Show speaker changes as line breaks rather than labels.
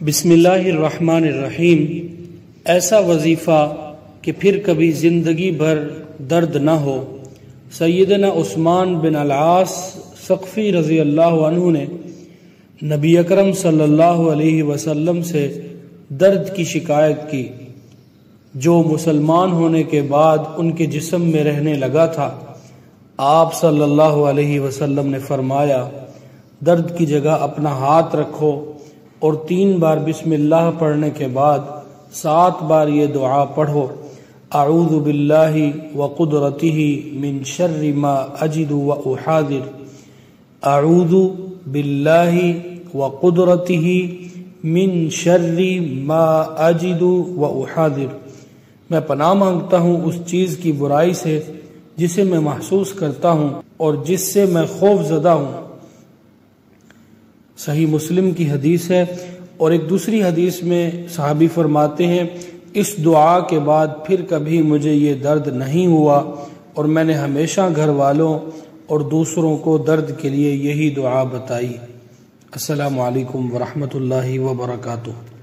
بسم اللہ الرحمن الرحیم۔ ایسا وظیفہ کہ پھر کبھی زندگی بھر درد نہ ہو۔ سیدنا عثمان بن العاص ثقفی رضی اللہ عنہ نے نبی اکرم صلی اللہ علیہ وسلم سے درد کی شکایت کی جو مسلمان ہونے کے بعد ان کے جسم میں رہنے لگا تھا۔ آپ صلی اللہ علیہ وسلم نے فرمایا، درد کی جگہ اپنا ہاتھ رکھو اور 3 بار بسم اللہ پڑھنے کے بعد 7 بار یہ دعا پڑھو، اعوذ باللہ وقدرتہ من شر ما اجد واحاذر، اعوذ باللہ وقدرتہ من شر ما اجد واحاذر، میں پناہ مانگتا ہوں اس چیز کی برائی سے جسے میں محسوس کرتا ہوں اور جس سے میں خوف زدہ ہوں۔ صحیح مسلم کی حدیث ہے۔ اور ایک دوسری حدیث میں صحابی فرماتے ہیں، اس دعا کے بعد پھر کبھی مجھے یہ درد نہیں ہوا اور میں نے ہمیشہ گھر والوں اور دوسروں کو درد کے لیے یہی دعا بتائی۔ السلام علیکم ورحمۃ اللہ وبرکاتہ۔